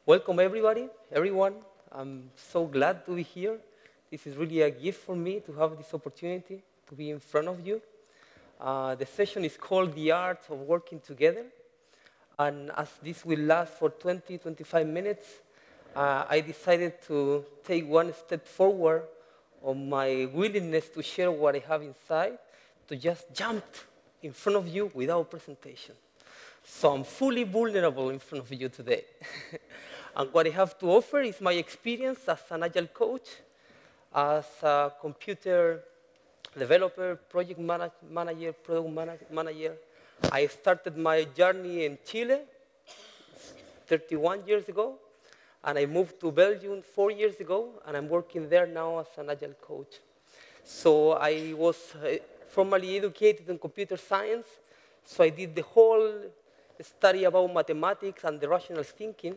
Welcome everyone. I'm so glad to be here. This is really a gift for me to have this opportunity to be in front of you. The session is called The Art of Working Together. And as this will last for 20-25 minutes, I decided to take one step forward on my willingness to share what I have inside, to just jump in front of you without presentation. So I'm fully vulnerable in front of you today. And what I have to offer is my experience as an Agile coach, as a computer developer, project manager, product manager. I started my journey in Chile 31 years ago, and I moved to Belgium 4 years ago, and I'm working there now as an Agile coach. So I was formally educated in computer science, so I did the whole study about mathematics and the rational thinking.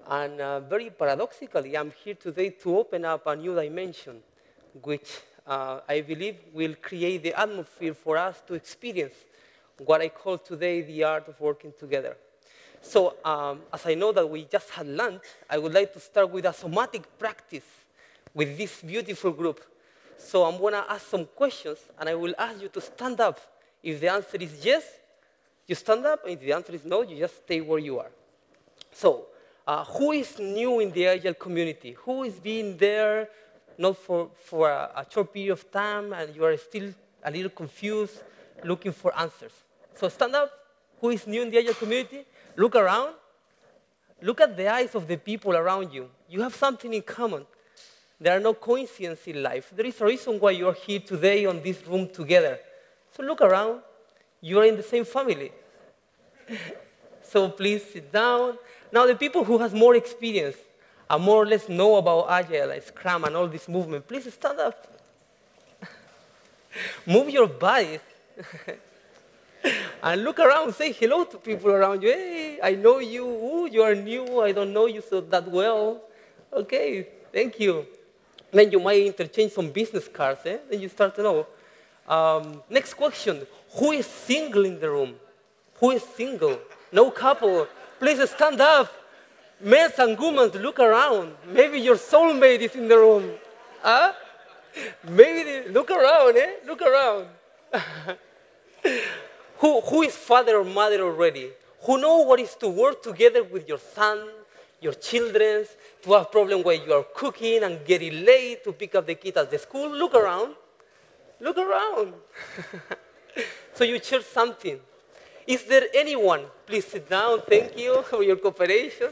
And very paradoxically, I'm here today to open up a new dimension, which I believe will create the atmosphere for us to experience what I call today the art of working together. So as I know that we just had lunch, I would like to start with a somatic practice with this beautiful group. So I'm going to ask some questions, and I will ask you to stand up. If the answer is yes, you stand up, and if the answer is no, you just stay where you are. So who is new in the Agile community? Who is being there not for a short period of time, and you are still a little confused, looking for answers? So stand up. Who is new in the Agile community? Look around. Look at the eyes of the people around you. You have something in common. There are no coincidences in life. There is a reason why you are here today on this room together. So look around. You are in the same family. So please sit down. Now, the people who have more experience and more or less know about Agile, like Scrum, and all this movement, please stand up. Move your bodies. And look around. Say hello to people around you. Hey, I know you. Ooh, you are new. I don't know you so that well. Okay, thank you. Then you might interchange some business cards. Then you start to know. Next question. Who is single in the room? Who is single? No couple. Please stand up. Men and women, look around. Maybe your soulmate is in the room. Huh? Maybe, look around, eh? Look around. Who is father or mother already? Who know what is to work together with your son, your children, to have problem where you are cooking and getting late to pick up the kids at the school? Look around. Look around. So you share something. Is there anyone, please sit down, thank you for your cooperation,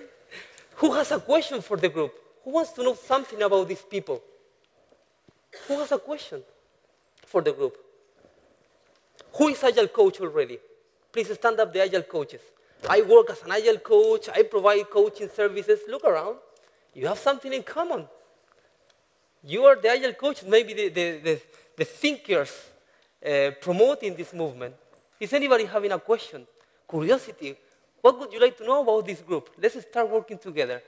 who has a question for the group? Who wants to know something about these people? Who has a question for the group? Who is Agile Coach already? Please stand up, the Agile coaches. I work as an Agile coach. I provide coaching services. Look around. You have something in common. You are the Agile coach, maybe the thinkers promoting this movement. Is anybody having a question? Curiosity? What would you like to know about this group? Let's start working together.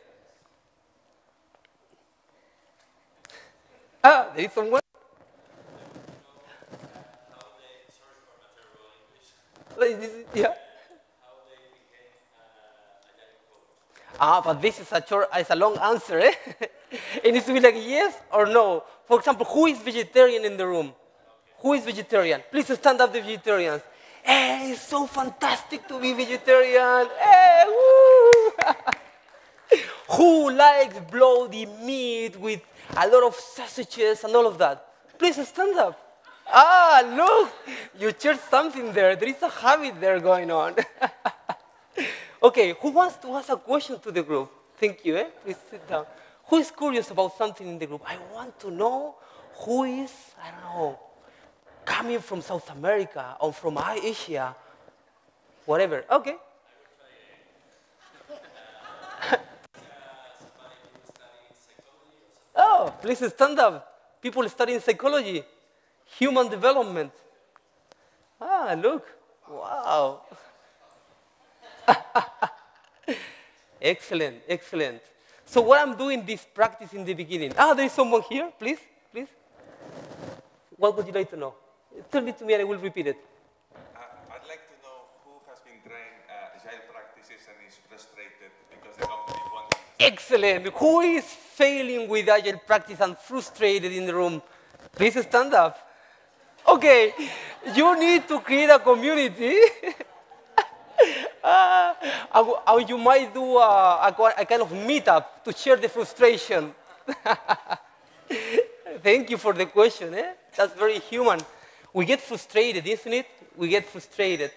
There is someone? Yeah. How they became Agile coach. But this is a long answer, eh? It needs to be like yes or no. For example, who is vegetarian in the room? Okay. Who is vegetarian? Please stand up, the vegetarians. Hey, it's so fantastic to be vegetarian. Hey, woo! Who likes bloody meat with a lot of sausages and all of that? Please stand up. Look, you shared something there. There is a habit there going on. Okay, who wants to ask a question to the group? Thank you, eh? Please sit down. Who is curious about something in the group? I want to know who is, I don't know, coming from South America or from Asia, whatever. Okay. Oh, please stand up. People studying psychology, human development. Look. Wow. Excellent, excellent. So what I'm doing this practice in the beginning. There is someone here, please, please. What would you like to know? Tell it to me and I will repeat it. I'd like to know who has been trying Agile practices and is frustrated because the company wants Excellent. Who is failing with Agile practice and frustrated in the room? Please stand up. Okay, you need to create a community. You might do a kind of meetup to share the frustration. Thank you for the question. That's very human. We get frustrated, isn't it? We get frustrated.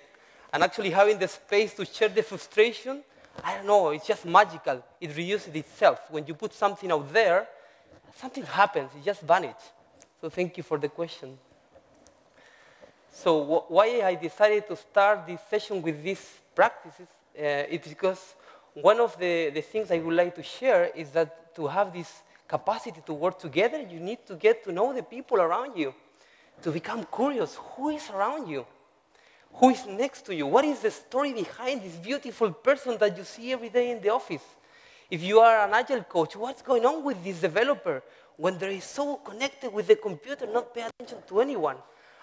And actually having the space to share the frustration, I don't know, it's just magical. It reuses itself. When you put something out there, something happens. It just vanishes. So thank you for the question. So why I decided to start this session with these practices is because one of the things I would like to share is that to have this capacity to work together, you need to get to know the people around you, to become curious. Who is around you? Who is next to you? What is the story behind this beautiful person that you see every day in the office? If you are an Agile coach, what's going on with this developer when they are so connected with the computer, not pay attention to anyone?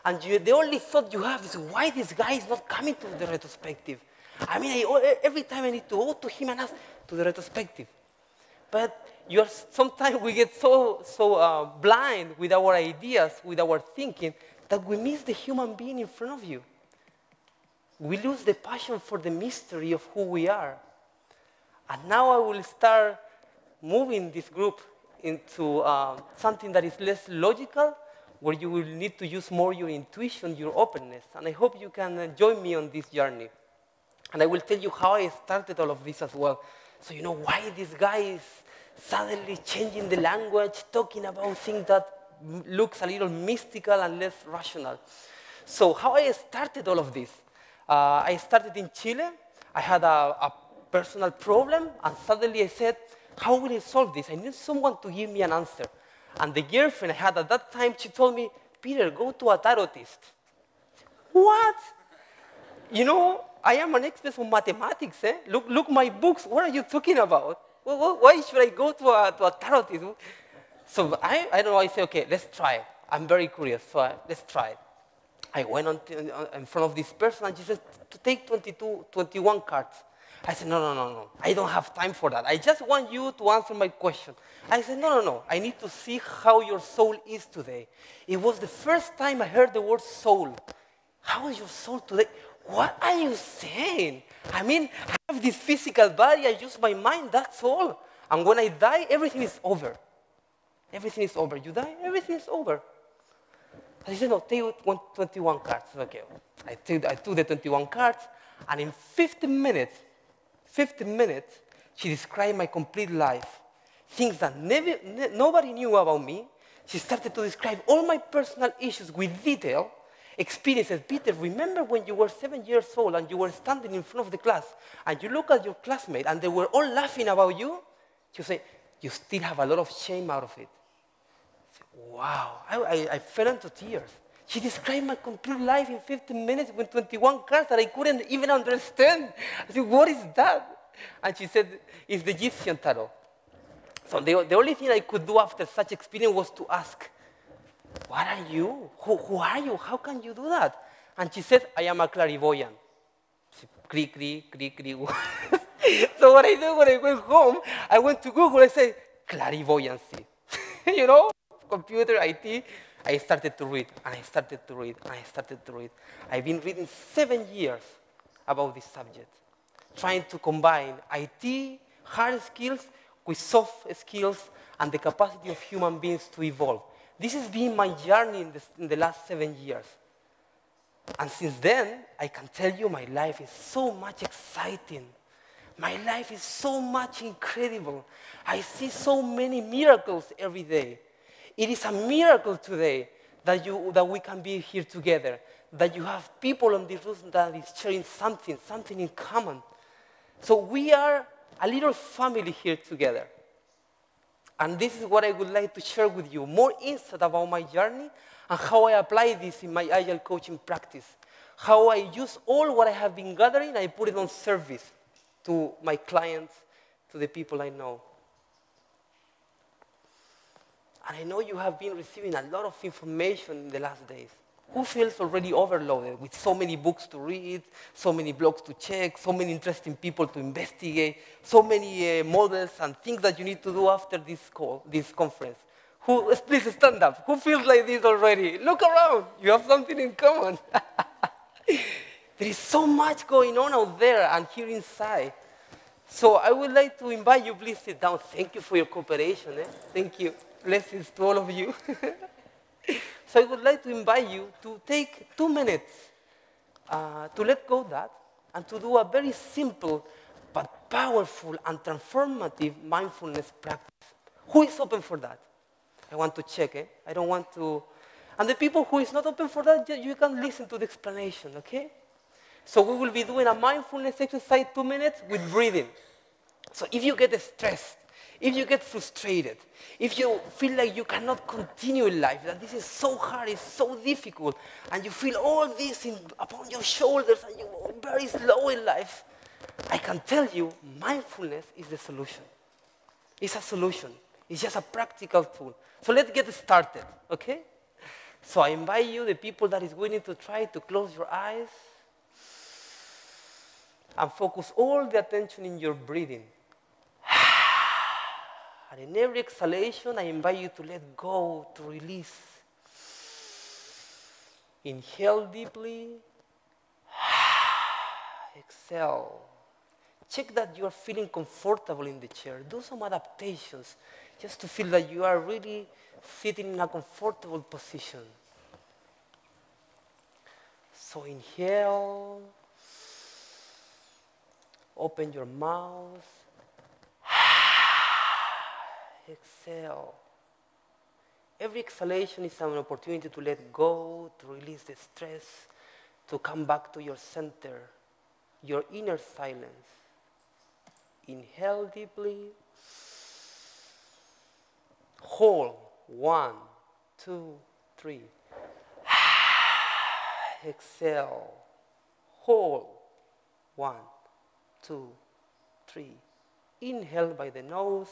And the only thought you have is, why this guy is not coming to the retrospective? I mean, every time I need to go to him and ask to the retrospective. But sometimes we get so blind with our ideas, with our thinking, that we miss the human being in front of you. We lose the passion for the mystery of who we are. And now I will start moving this group into something that is less logical, where you will need to use more your intuition, your openness. And I hope you can join me on this journey. And I will tell you how I started all of this as well. So you know why this guy is suddenly changing the language, talking about things that looks a little mystical and less rational. So how I started all of this? I started in Chile. I had a personal problem, and suddenly I said, how will I solve this? I need someone to give me an answer. And the girlfriend I had at that time, she told me, Peter, go to a tarotist. What? You know, I am an expert on mathematics. Look my books. What are you talking about? Why should I go to a tarotist? So I don't know. I said, okay, let's try it. I'm very curious, so let's try it. I went in front of this person, and she said, to take 21 cards. I said, no. I don't have time for that. I just want you to answer my question. I said, no. I need to see how your soul is today. It was the first time I heard the word soul. How is your soul today? What are you saying? I mean, I have this physical body. I use my mind. That's all. And when I die, everything is over. Everything is over. You die, everything is over. I said, no, take 21 cards. Okay. I took the 21 cards, and in 15 minutes, she described my complete life. Things that nobody knew about me. She started to describe all my personal issues with detail, experiences. Peter, remember when you were 7 years old and you were standing in front of the class and you look at your classmate and they were all laughing about you? She said, you still have a lot of shame out of it. Wow, I fell into tears. She described my complete life in 15 minutes with 21 cards that I couldn't even understand. I said, what is that? And she said, it's the Egyptian tarot. So the only thing I could do after such experience was to ask, what are you? Who are you? How can you do that? And she said, I am a clairvoyant. Cri. So what I did when I went home, I went to Google, I said, clairvoyancy. You know, computer, IT. I started to read, and I started to read. I've been reading 7 years about this subject, trying to combine IT, hard skills, with soft skills and the capacity of human beings to evolve. This has been my journey in the last 7 years. And since then, I can tell you my life is so much exciting. My life is so much incredible. I see so many miracles every day. It is a miracle today that we can be here together, that you have people on this room that is sharing something in common. So we are a little family here together. And this is what I would like to share with you, more insight about my journey and how I apply this in my Agile coaching practice. How I use all what I have been gathering, I put it on service to my clients, to the people I know. And I know you have been receiving a lot of information in the last days. Who feels already overloaded with so many books to read, so many blogs to check, so many interesting people to investigate, so many models and things that you need to do after this call, this conference? Who, please stand up. Who feels like this already? Look around. You have something in common. There is so much going on out there and here inside. So I would like to invite you, please sit down. Thank you for your cooperation. Thank you. Blessings to all of you. So I would like to invite you to take 2 minutes to let go of that and to do a very simple but powerful and transformative mindfulness practice. Who is open for that? I want to check, I don't want to... And the people who is not open for that, you can listen to the explanation, okay? So we will be doing a mindfulness exercise 2 minutes with breathing. So if you get stressed, if you get frustrated, if you feel like you cannot continue in life, that this is so hard, it's so difficult, and you feel all this upon your shoulders and you're very slow in life, I can tell you mindfulness is the solution. It's a solution. It's just a practical tool. So let's get started, okay? So I invite you, the people that is willing to try, to close your eyes and focus all the attention in your breathing. And in every exhalation, I invite you to let go, to release. Inhale deeply. Exhale. Check that you are feeling comfortable in the chair. Do some adaptations just to feel that you are really sitting in a comfortable position. So inhale. Open your mouth. Exhale. Every exhalation is an opportunity to let go, to release the stress, to come back to your center, your inner silence. Inhale deeply. Hold. 1, 2, 3. Exhale. Hold. 1, 2, 3. Inhale by the nose.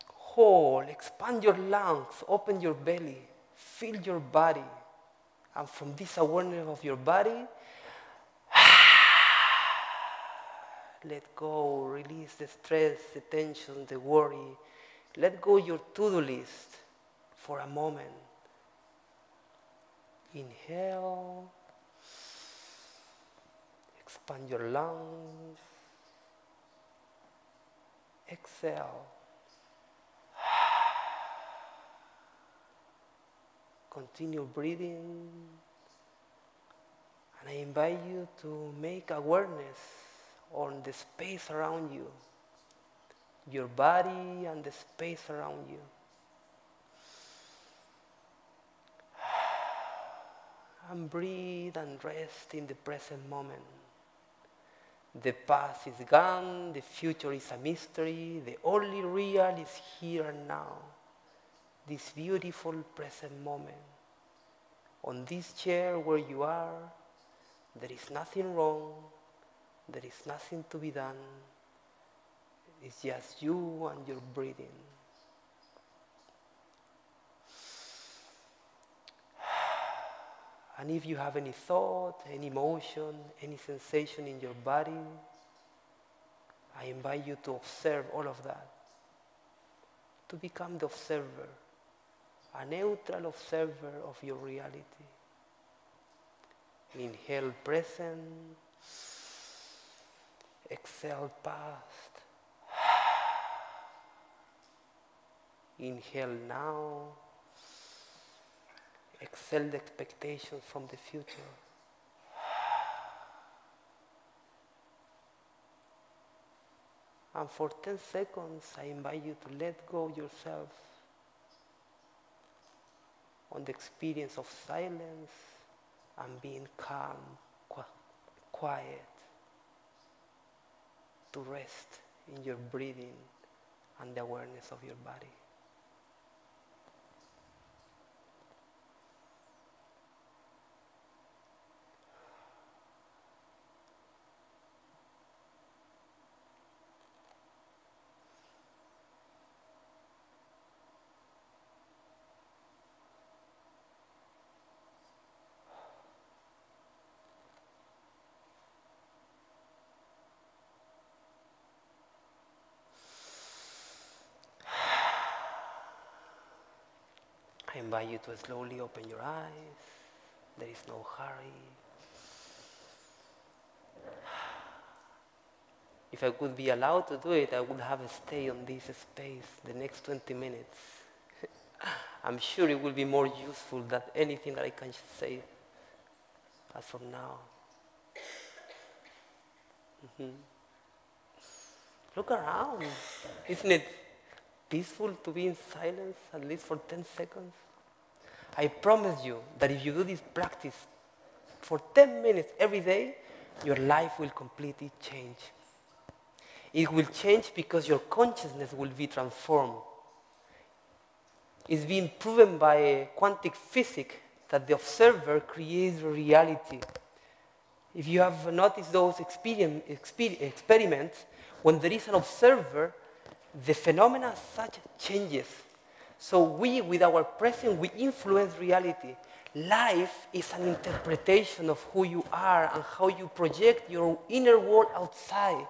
Hold. Expand your lungs. Open your belly. Feel your body. And from this awareness of your body, let go, release the stress, the tension, the worry. Let go your to-do list for a moment. Inhale. Expand your lungs. Exhale. Continue breathing. And I invite you to make awareness on the space around you, your body and the space around you. And breathe and rest in the present moment. The past is gone, the future is a mystery, the only real is here and now. This beautiful present moment. On this chair where you are, there is nothing wrong, there is nothing to be done. It's just you and your breathing. And if you have any thought, any emotion, any sensation in your body, I invite you to observe all of that. To become the observer, a neutral observer of your reality. Inhale present, exhale past. Inhale now, exhale the expectations from the future. And for 10 seconds, I invite you to let go yourself on the experience of silence and being calm, quiet, to rest in your breathing and the awareness of your body. I invite you to slowly open your eyes. There is no hurry. If I could be allowed to do it, I would have a stay on this space the next 20 minutes. I'm sure it will be more useful than anything that I can say as of now. Look around. Isn't it peaceful to be in silence at least for 10 seconds? I promise you that if you do this practice for 10 minutes every day, your life will completely change. It will change because your consciousness will be transformed. It's been proven by quantum physics that the observer creates reality. If you have noticed those experiments, when there is an observer, the phenomena as such changes. So we, with our presence, we influence reality. Life is an interpretation of who you are and how you project your inner world outside.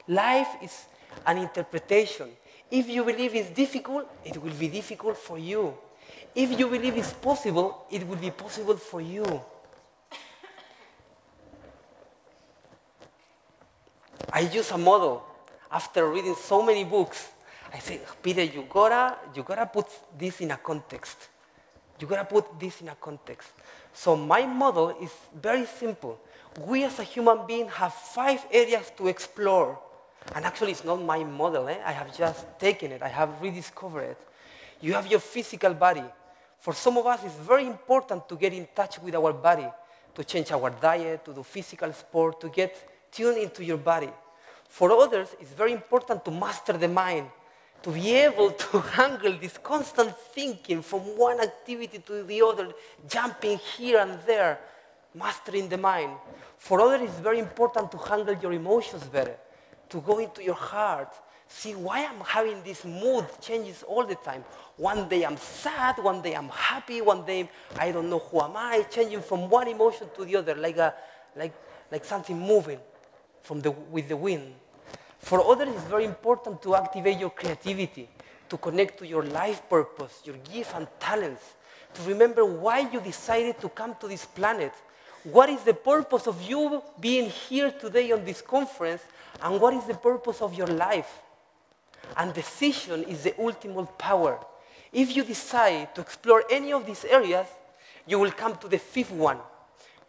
Life is an interpretation. If you believe it's difficult, it will be difficult for you. If you believe it's possible, it will be possible for you. I use a model. After reading so many books, I say, Peter, you gotta put this in a context. You gotta put this in a context. So my model is very simple. We as a human being have 5 areas to explore. And actually, it's not my model. I have just taken it. I have rediscovered it. You have your physical body. For some of us, it's very important to get in touch with our body, to change our diet, to do physical sport, to get tuned into your body. For others, it's very important to master the mind, to be able to handle this constant thinking from one activity to the other, jumping here and there, mastering the mind. For others, it's very important to handle your emotions better, to go into your heart, see why I'm having this mood changes all the time. One day I'm sad, one day I'm happy, one day I don't know who am I, changing from one emotion to the other, like something moving with the wind. For others, it's very important to activate your creativity, to connect to your life purpose, your gifts and talents, to remember why you decided to come to this planet. What is the purpose of you being here today on this conference, and what is the purpose of your life? And decision is the ultimate power. If you decide to explore any of these areas, you will come to the 5th one,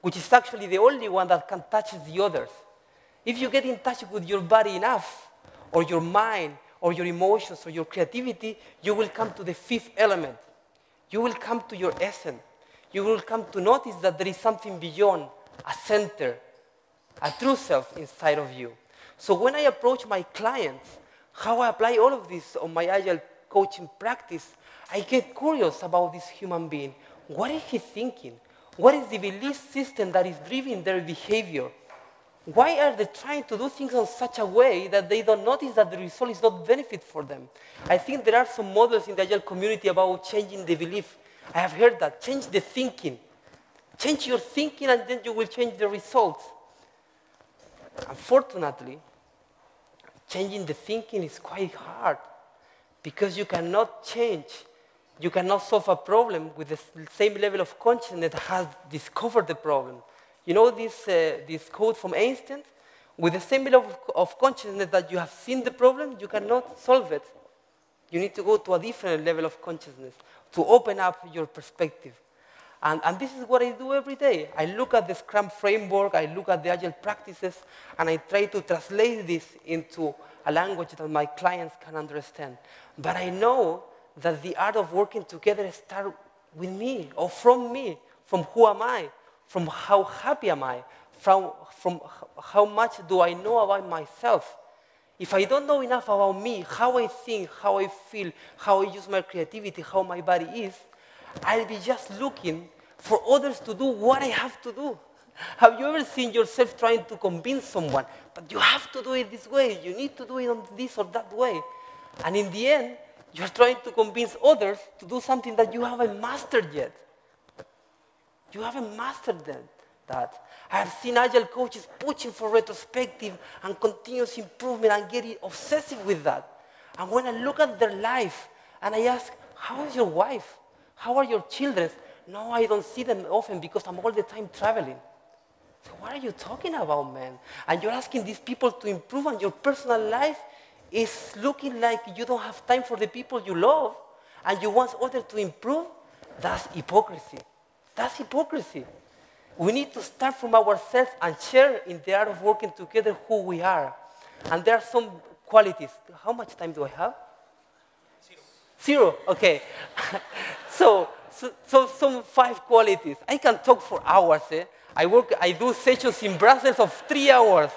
which is actually the only one that can touch the others. If you get in touch with your body enough, or your mind, or your emotions, or your creativity, you will come to the 5th element. You will come to your essence. You will come to notice that there is something beyond, a center, a true self inside of you. So when I approach my clients, how I apply all of this on my Agile coaching practice, I get curious about this human being. What is he thinking? What is the belief system that is driving their behavior? Why are they trying to do things in such a way that they don't notice that the result is not benefit for them? I think there are some models in the Agile community about changing the belief. I have heard that. Change the thinking. Change your thinking and then you will change the results. Unfortunately, changing the thinking is quite hard because you cannot change. You cannot solve a problem with the same level of consciousness that has discovered the problem. You know this quote from Einstein? With the same level of consciousness that you have seen the problem, you cannot solve it. You need to go to a different level of consciousness to open up your perspective. And this is what I do every day. I look at the Scrum framework, I look at the Agile practices, and I try to translate this into a language that my clients can understand. But I know that the art of working together starts with me, or from me, from who am I, from how happy am I, from how much do I know about myself. If I don't know enough about me, how I think, how I feel, how I use my creativity, how my body is, I'll be just looking for others to do what I have to do. Have you ever seen yourself trying to convince someone, but you have to do it this way, you need to do it on this or that way? And in the end, you're trying to convince others to do something that you haven't mastered yet. You haven't mastered that. I have seen Agile coaches pushing for retrospective and continuous improvement and getting obsessive with that. And when I look at their life and I ask, how is your wife? How are your children? No, I don't see them often because I'm all the time traveling. So what are you talking about, man? And you're asking these people to improve, and your personal life is looking like you don't have time for the people you love, and you want others to improve? That's hypocrisy. That's hypocrisy. We need to start from ourselves and share in the art of working together who we are. And there are some qualities. How much time do I have? Zero, okay. so some 5 qualities. I can talk for hours. I do sessions in Brussels of 3 hours.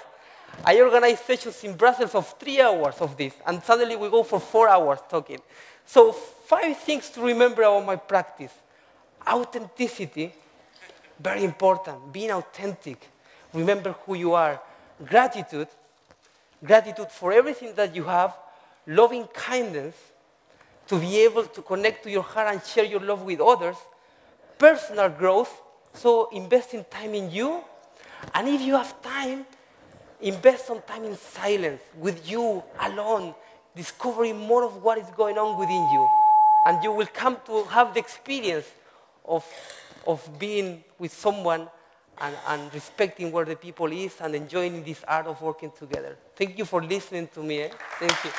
I organize sessions in Brussels of 3 hours of this, and suddenly we go for 4 hours talking. So 5 things to remember about my practice. Authenticity, very important, being authentic. Remember who you are. Gratitude for everything that you have. Loving kindness, to be able to connect to your heart and share your love with others. Personal growth, so investing time in you. And if you have time, invest some time in silence, with you, alone, discovering more of what is going on within you. And you will come to have the experience of being with someone and respecting where the people is and enjoying this art of working together. Thank you for listening to me. Thank you.